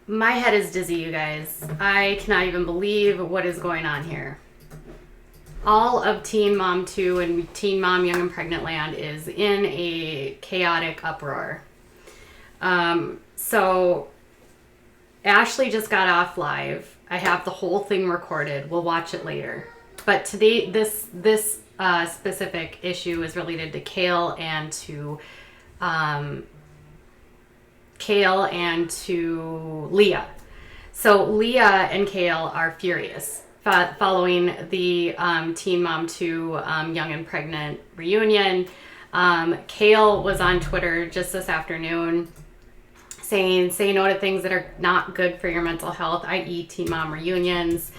My head is dizzy, you guys. I cannot even believe what is going on here. All of Teen Mom 2 and Teen Mom Young and Pregnant land is in a chaotic uproar. So Ashley just got off live. I have the whole thing recorded. We'll watch it later. But today, this specific issue is related to Kail and to Leah. So Leah and Kail are furious following the Teen Mom 2 Young and Pregnant reunion. Kail was on Twitter just this afternoon saying, say no to things that are not good for your mental health, i.e. Teen Mom reunions.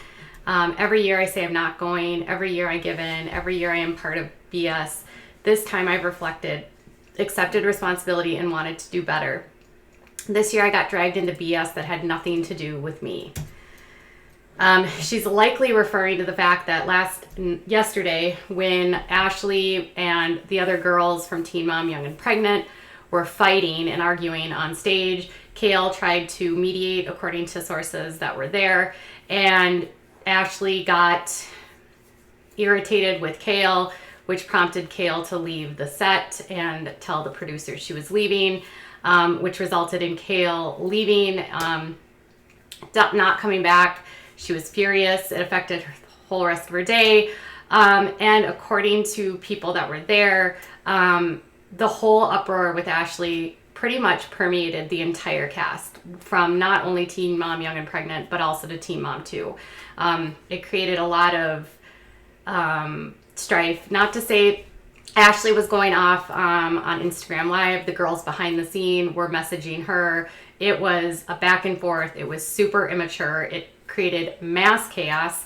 Every year I say I'm not going. Every year I give in. Every year I am part of BS. This time I've reflected, accepted responsibility, and wanted to do better. This year I got dragged into BS that had nothing to do with me. She's likely referring to the fact that yesterday when Ashley and the other girls from Teen Mom Young and Pregnant were fighting and arguing on stage, Kail tried to mediate according to sources that were there, and Ashley got irritated with Kail, which prompted Kail to leave the set and tell the producers she was leaving, which resulted in Kail leaving, not coming back. She was furious. It affected her the whole rest of her day. And according to people that were there, the whole uproar with Ashley pretty much permeated the entire cast, from not only Teen Mom Young and Pregnant, but also to Teen Mom 2. It created a lot of strife. Not to say Ashley was going off on Instagram Live. The girls behind the scene were messaging her. It was a back and forth. It was super immature. It created mass chaos.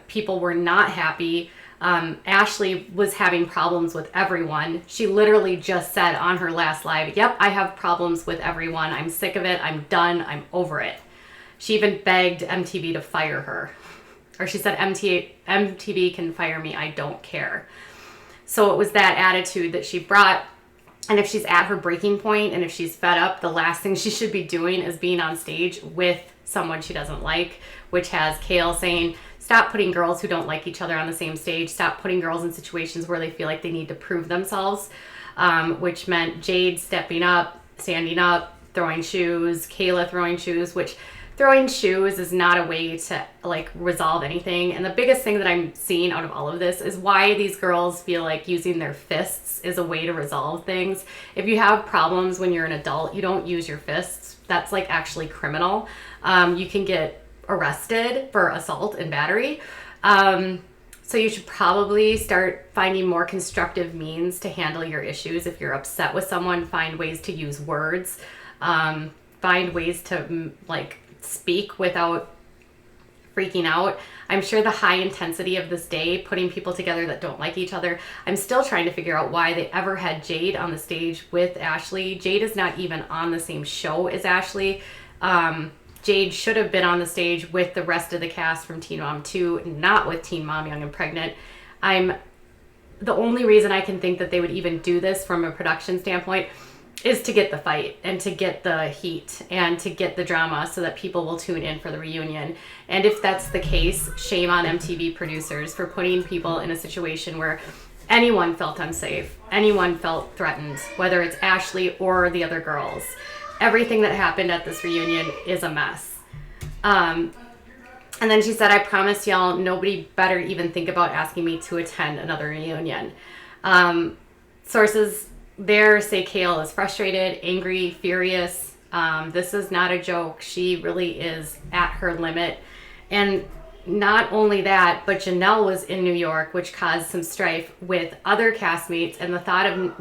People were not happy. Ashley was having problems with everyone. She literally just said on her last live, "Yep, I have problems with everyone. I'm sick of it. I'm done. I'm over it." She even begged MTV to fire her. Or she said, MTV can fire me. I don't care. So it was that attitude that she brought. And if she's at her breaking point and if she's fed up, the last thing she should be doing is being on stage with someone she doesn't like, which has Kail saying, stop putting girls who don't like each other on the same stage. Stop putting girls in situations where they feel like they need to prove themselves, which meant Jade stepping up, standing up, throwing shoes, Kayla throwing shoes, which throwing shoes is not a way to resolve anything. And the biggest thing that I'm seeing out of all of this is why these girls feel like using their fists is a way to resolve things. If you have problems when you're an adult, you don't use your fists. That's actually criminal. You can get arrested for assault and battery. So you should probably start finding more constructive means to handle your issues. If you're upset with someone, find ways to use words. Find ways to speak without freaking out. I'm sure the high intensity of this day, putting people together that don't like each other, I'm still trying to figure out why they ever had Jade on the stage with Ashley. Jade is not even on the same show as Ashley. Jade should have been on the stage with the rest of the cast from Teen Mom 2, not with Teen Mom Young and Pregnant. The only reason I can think that they would even do this from a production standpoint is to get the fight and to get the heat and to get the drama so that people will tune in for the reunion. And if that's the case, shame on MTV producers for putting people in a situation where anyone felt unsafe, anyone felt threatened, whether it's Ashley or the other girls. Everything that happened at this reunion is a mess. And then she said, I promise y'all, nobody better even think about asking me to attend another reunion. Sources there say Kail is frustrated, angry, furious. This is not a joke. She really is at her limit. And not only that, but Jenelle was in New York, which caused some strife with other castmates. And the thought of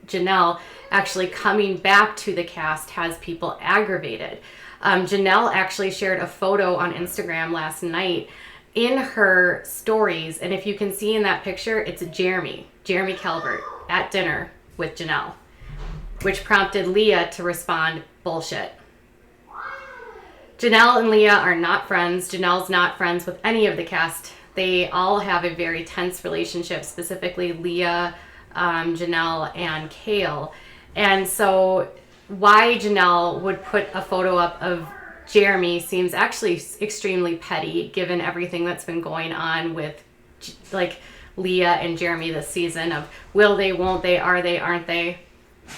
Jenelle actually coming back to the cast has people aggravated. Jenelle actually shared a photo on Instagram last night in her stories. And if you can see in that picture, it's Jeremy Calvert at dinner with Jenelle, which prompted Leah to respond, bullshit. Jenelle and Leah are not friends. Janelle's not friends with any of the cast. They all have a very tense relationship, specifically Leah, Jenelle, and Kail. And so why Jenelle would put a photo up of Jeremy seems actually extremely petty given everything that's been going on with like Leah and Jeremy this season of will they, won't they, are they, aren't they?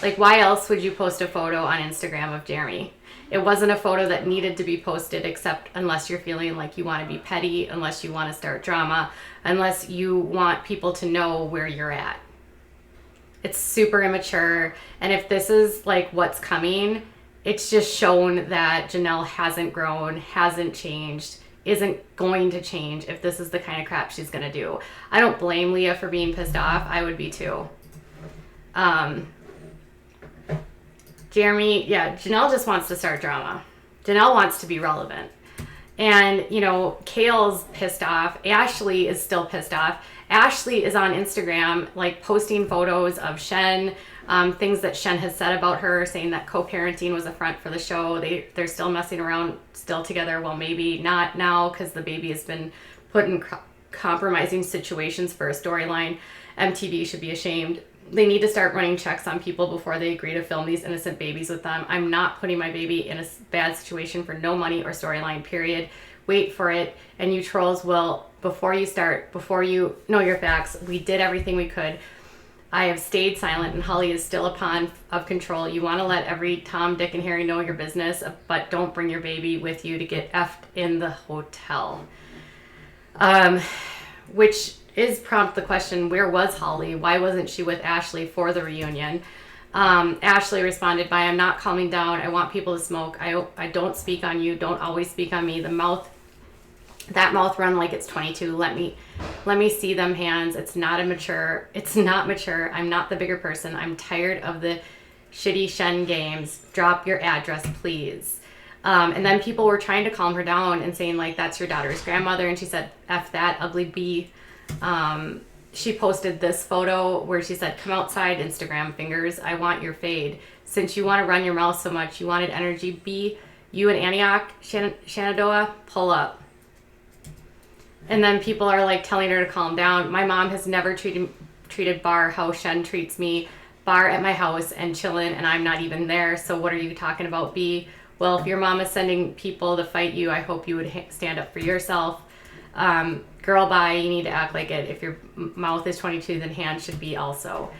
Like, why else would you post a photo on Instagram of Jeremy? It wasn't a photo that needed to be posted except unless you're feeling like you want to be petty, unless you want to start drama, unless you want people to know where you're at. It's super immature. And if this is like what's coming, it's just shown that Jenelle hasn't grown, hasn't changed, isn't going to change if this is the kind of crap she's going to do. I don't blame Leah for being pissed off. I would be too. Jeremy, yeah, Jenelle just wants to start drama. Jenelle wants to be relevant. And, you know, Kail's pissed off. Ashley is still pissed off. Ashley is on Instagram, like, posting photos of Shen, things that Shen has said about her, saying that co-parenting was a front for the show. They're still messing around, still together. Well, maybe not now because the baby has been put in compromising situations for a storyline. MTV should be ashamed. They need to start running checks on people before they agree to film these innocent babies with them. I'm not putting my baby in a bad situation for no money or storyline, period. Wait for it. And you trolls will, before you start, before you know your facts, we did everything we could. I have stayed silent and Holly is still a pawn of control. You want to let every Tom, Dick, and Harry know your business, but don't bring your baby with you to get effed in the hotel. Which is prompt the question, where was Holly? Why wasn't she with Ashley for the reunion? Ashley responded by, I'm not calming down. I want people to smoke. I don't speak on you. Don't always speak on me. That mouth run like it's 22. Let me see them hands. It's not mature. I'm not the bigger person. I'm tired of the shitty Shen games. Drop your address, please. And then people were trying to calm her down and saying like, that's your daughter's grandmother. And she said, F that ugly bee. She posted this photo where she said, come outside, Instagram fingers. I want your fade. Since you want to run your mouth so much, you wanted energy. B, you and Antioch, Shenandoah, pull up. And then people are like telling her to calm down. My mom has never treated Bar how Shen treats me. Bar at my house and chillin', and I'm not even there. So what are you talking about, B? Well, if your mom is sending people to fight you, I hope you would stand up for yourself. Girl, bye, you need to act like it. If your mouth is 22, then hands should be also.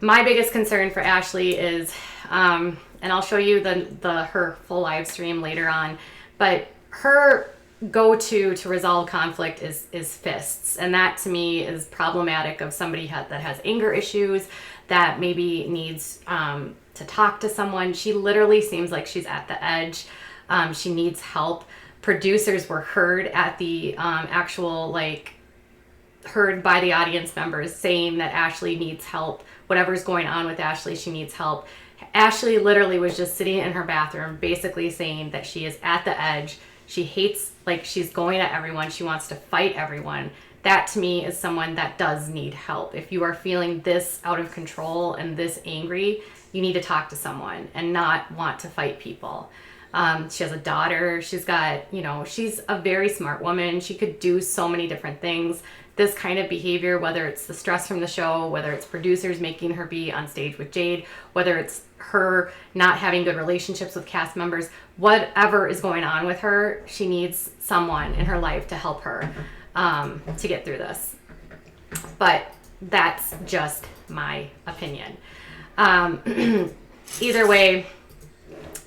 My biggest concern for Ashley is, and I'll show you her full live stream later on, but her go-to to resolve conflict is fists. And that to me is problematic of somebody that has anger issues, that maybe needs to talk to someone. She literally seems like she's at the edge. She needs help. Producers were heard at the heard by the audience members saying that Ashley needs help. Whatever's going on with Ashley, she needs help. Ashley literally was just sitting in her bathroom basically saying that she is at the edge. She hates, like, she's going at everyone. She wants to fight everyone. That to me is someone that does need help. If you are feeling this out of control and this angry, you need to talk to someone and not want to fight people. She has a daughter. She's got, she's a very smart woman. She could do so many different things. This kind of behavior, whether it's the stress from the show, whether it's producers making her be on stage with Jade, whether it's her not having good relationships with cast members, whatever is going on with her, she needs someone in her life to help her to get through this. But that's just my opinion. Either way,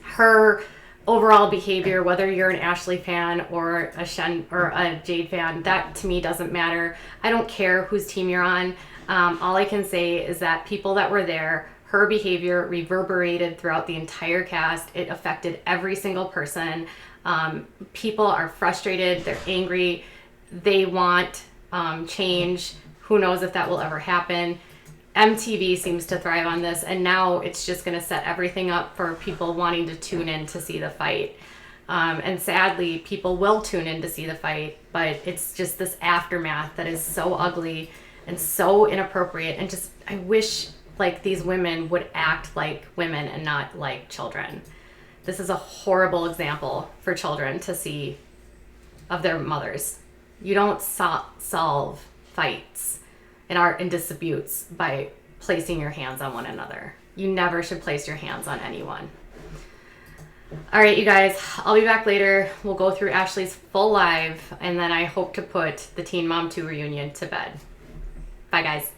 her overall behavior, whether you're an Ashley fan or a Shen or a Jade fan, that to me doesn't matter. I don't care whose team you're on. All I can say is that people that were there, her behavior reverberated throughout the entire cast. It affected every single person. People are frustrated. They're angry. They want change. Who knows if that will ever happen. MTV seems to thrive on this, and now it's just going to set everything up for people wanting to tune in to see the fight. And sadly, people will tune in to see the fight, but it's just this aftermath that is so ugly and so inappropriate. And just, I wish like these women would act like women and not like children. This is a horrible example for children to see of their mothers. You don't solve fights in disputes by placing your hands on one another. You never should place your hands on anyone. All right, you guys, I'll be back later. We'll go through Ashley's full live, and then I hope to put the Teen Mom 2 reunion to bed. Bye, guys.